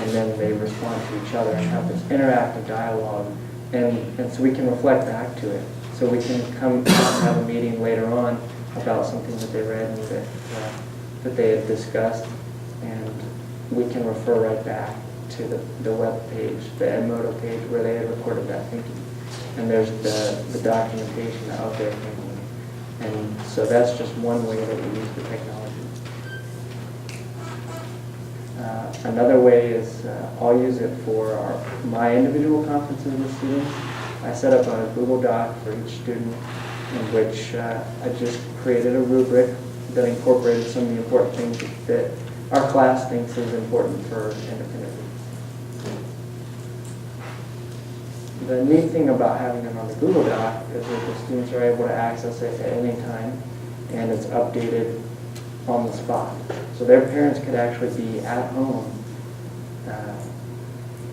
And then they respond to each other and have this interactive dialogue, and so we can reflect back to it. So we can come and have a meeting later on about something that they read and that they had discussed, and we can refer right back to the web page, the Edmodo page, where they had recorded that thinking. and there's the documentation out there. And so that's just one way that we use the technology. Another way is I'll use it for my individual conferences with students. I set up a Google Doc for each student in which I just created a rubric that incorporated some of the important things that our class thinks is important for independent reading. The neat thing about having it on the Google Doc is that the students are able to access it at any time, and it's updated on the spot. So their parents could actually be at home,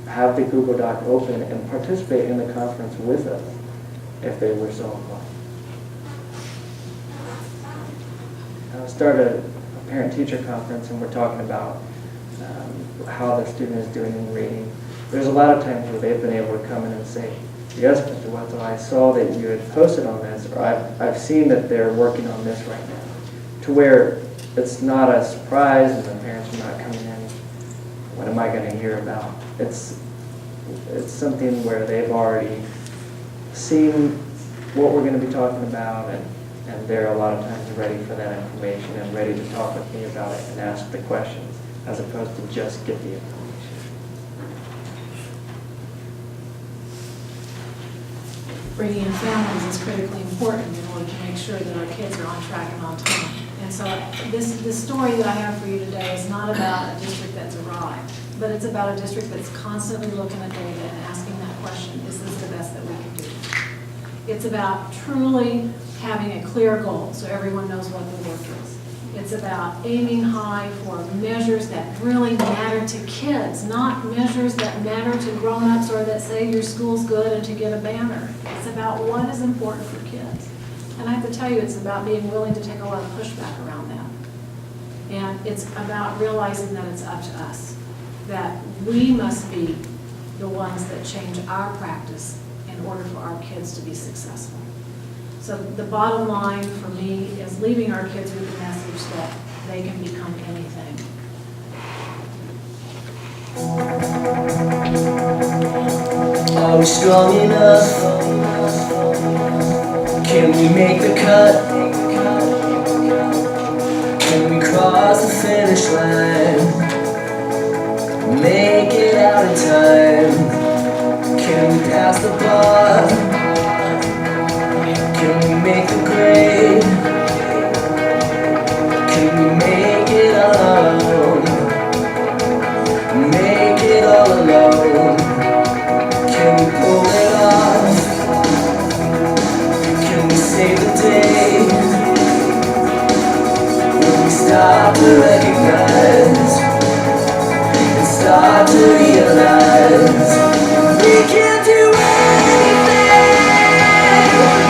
have the Google Doc open, and participate in the conference with us if they were so inclined. I started a parent-teacher conference, and we're talking about how the student is doing in reading. There's a lot of times where they've been able to come in and say, yes, Mr. Wetzel, I saw that you had posted on this, or I've seen that they're working on this right now. To where it's not a surprise and the parents are not coming in, what am I going to hear about? It's something where they've already seen what we're going to be talking about, and they're a lot of times ready for that information and ready to talk with me about it and ask the questions, as opposed to just get the information. Bringing in families is critically important in order to make sure that our kids are on track and on time. And so this story that I have for you today is not about a district that's arrived, but it's about a district that's constantly looking at data and asking that question, is this the best that we can do? It's about truly having a clear goal so everyone knows what the work is. It's about aiming high for measures that really matter to kids, not measures that matter to grown-ups or that say your school's good and to get a banner. It's about what is important for kids. And I have to tell you, it's about being willing to take a lot of pushback around that. And it's about realizing that it's up to us, that we must be the ones that change our practice in order for our kids to be successful. So the bottom line for me is leaving our kids with the message that they can become anything. Are we strong enough? Can we make the cut? Can we cross the finish line? Make it out in time? Can we pass the bar? Can we make the grade? Can we make it alone? Make it all alone? Can we pull it off? Can we save the day? When we start to recognize and start to realize we can't do anything.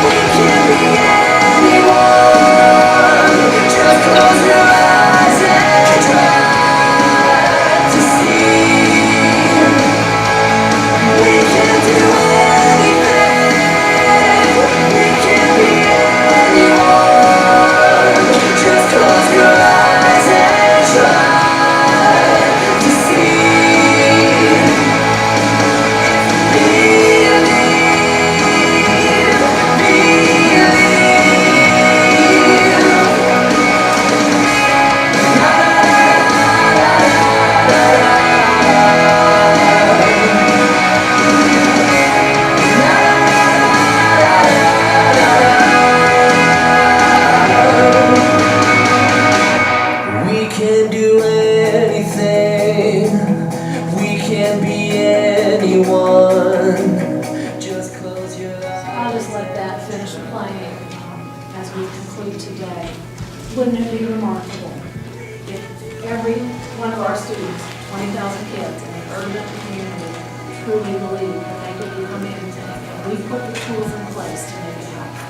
We can't be anyone. Just close your eyes and try to see. We can't do anything. We can't be anyone. Just close your eyes and try to see. We can do anything. We can be anyone. Just close your eyes. I'll just let that finish playing as we conclude today. Wouldn't it be remarkable if every one of our students, 20,000 kids in the urban community, truly believed that they could become anything, and we put the tools in place to make it happen?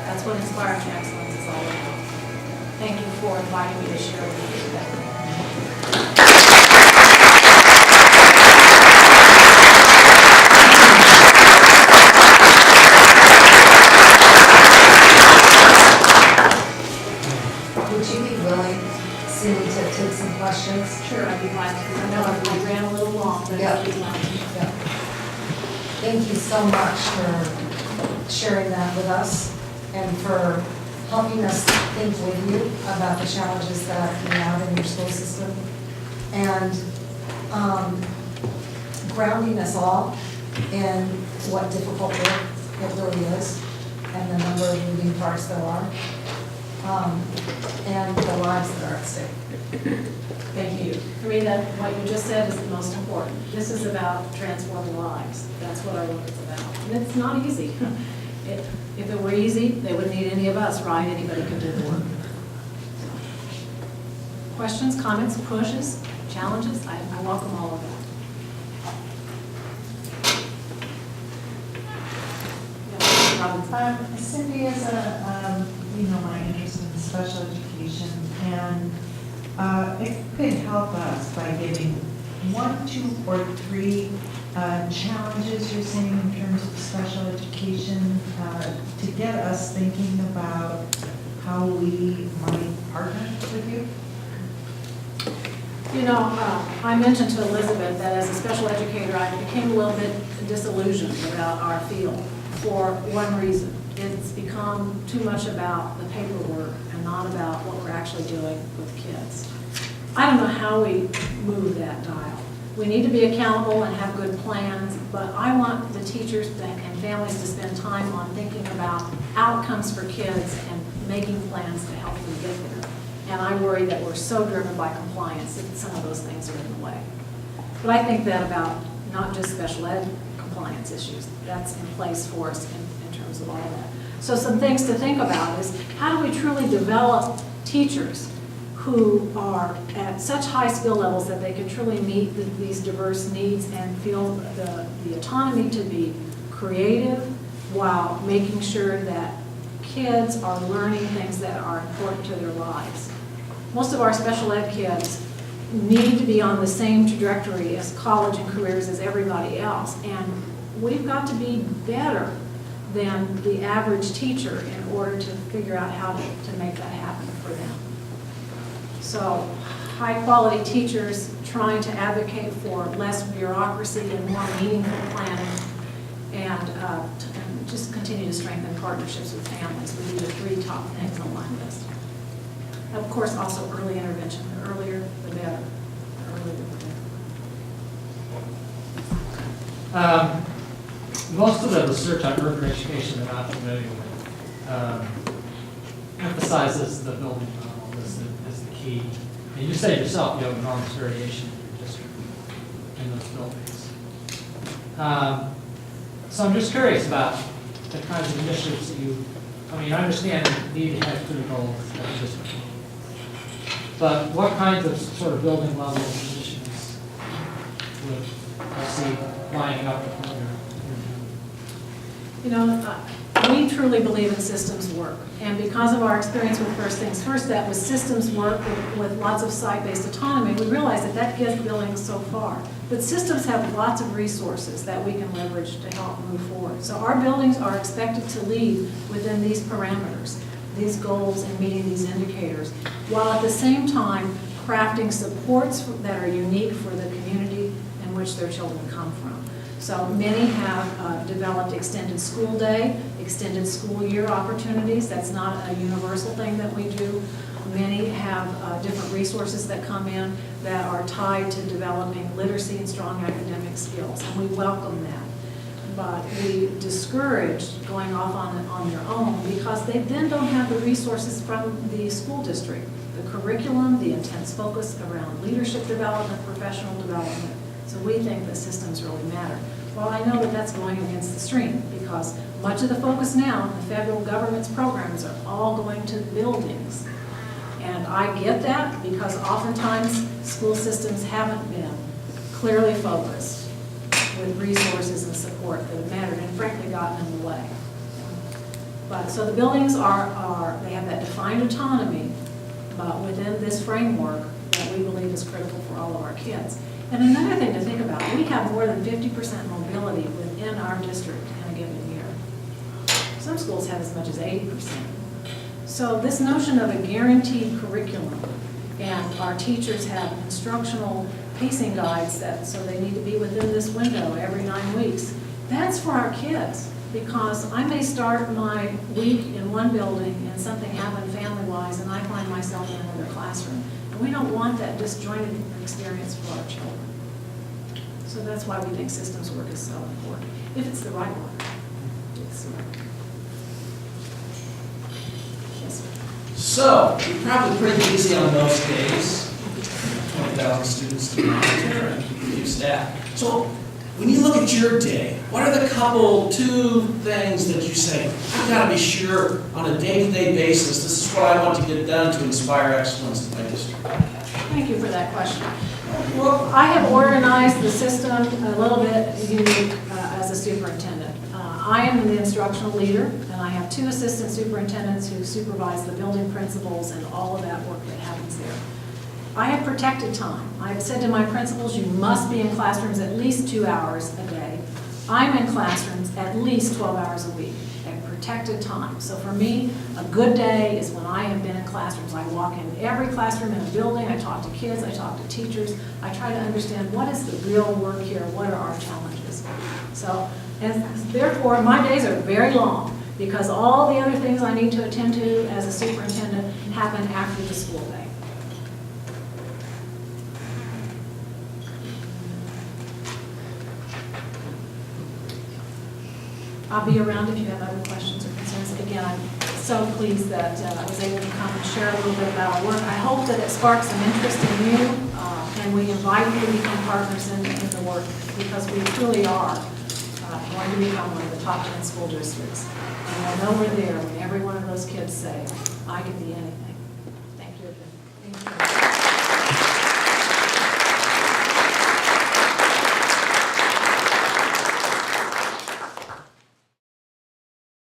That's what Inspiring Excellence is all about. Thank you for inviting me to share with you today. Would you be willing, Cindy, to take some questions? Sure, I'd be glad to. I know I ran a little long, but Yeah. I'd be glad to. Yeah. thank you so much for sharing that with us and for helping us think with you about the challenges that you have in your school system. And grounding us all in what difficult work it really is and the number of moving parts there are and the lives that are at stake. Thank you. For me, that what you just said is the most important. This is about transforming lives. That's what our work is about. And it's not easy. If it were easy, they wouldn't need any of us, right? Anybody could do the work. Questions, comments, pushes, challenges? I welcome all of that. Cynthia is my interest in special education, and it could help us by giving 1, 2, or 3 challenges you're seeing in terms of special education to get us thinking about how we might partner with you. I mentioned to Elizabeth that as a special educator, I became a little bit disillusioned about our field for one reason. It's become too much about the paperwork and not about what we're actually doing with kids. I don't know how we move that dial. We need to be accountable and have good plans, but I want the teachers and families to spend time on thinking about outcomes for kids and making plans to help them get there. And I worry that we're so driven by compliance that some of those things are in the way. But I think that about not just special ed compliance issues, that's in place for us in terms of all that. So some things to think about is how do we truly develop teachers who are at such high skill levels that they can truly meet these diverse needs and feel the autonomy to be creative while making sure that kids are learning things that are important to their lives. Most of our special ed kids need to be on the same trajectory as college and careers as everybody else, and we've got to be better than the average teacher in order to figure out how to make that happen for them. So high-quality teachers trying to advocate for less bureaucracy and more meaningful planning, and just continue to strengthen partnerships with families would be the 3 top things on my list. Of course, also early intervention. The earlier, the better. The earlier, the better. Most of the research on urban education that I'm familiar with emphasizes the building model as the key. And you say yourself you have enormous variation in your district in those buildings. So I'm just curious about the kinds of initiatives that I understand the need to have clear goals at the district level. But what kinds of sort of building level initiatives would you see lining up with what you're doing? We truly believe in systems work. And because of our experience with First Things First, that was systems work with lots of site-based autonomy, we realized that gets buildings so far. But systems have lots of resources that we can leverage to help move forward. So our buildings are expected to lead within these parameters, these goals, and meeting these indicators, while at the same time crafting supports that are unique for the community in which their children come from. So many have developed extended school day, extended school year opportunities. That's not a universal thing that we do. Many have different resources that come in that are tied to developing literacy and strong academic skills, and we welcome that. But we discourage going off on their own because they then don't have the resources from the school district, the curriculum, the intense focus around leadership development, professional development. So we think that systems really matter. Well, I know that that's going against the stream because much of the focus now, the federal government's programs are all going to buildings. And I get that because oftentimes school systems haven't been clearly focused with resources and support that have mattered and frankly gotten in the way. But so the buildings they have that defined autonomy, but within this framework that we believe is critical for all of our kids. And another thing to think about, we have more than 50% mobility within our district in a given year. Some schools have as much as 80%. So this notion of a guaranteed curriculum, and our teachers have instructional pacing guides so they need to be within this window every 9 weeks, That's for our kids, because I may start my week in one building and something happened family-wise and I find myself in another classroom. And we don't want that disjointed experience for our children. So that's why we think systems work is so important, if it's the right one. It's the right one. Yes, sir. So, you're probably pretty busy on those days, 20,000 students to monitor and few staff. So, when you look at your day, what are the two things that you say, I've got to be sure on a day-to-day basis, this is what I want to get done to inspire excellence in my district? Thank you for that question. Well, I have organized the system a little bit unique as a superintendent. I am the instructional leader, and I have 2 assistant superintendents who supervise the building principals and all of that work that happens there. I have protected time. I have said to my principals, you must be in classrooms at least 2 hours a day. I'm in classrooms at least 12 hours a week at protected time. So for me, a good day is when I have been in classrooms. I walk in every classroom in a building, I talk to kids, I talk to teachers, I try to understand what is the real work here, what are our challenges. So, and therefore, my days are very long because all the other things I need to attend to as a superintendent happen after the school day. I'll be around if you have other questions or concerns. Again, I'm so pleased that I was able to come and share a little bit about our work. I hope that it sparks some interest in you, and we invite you to become partners in the work, because we truly are going to become one of the top 10 school districts. And we'll know we're there when every one of those kids say, I can be anything. Thank you.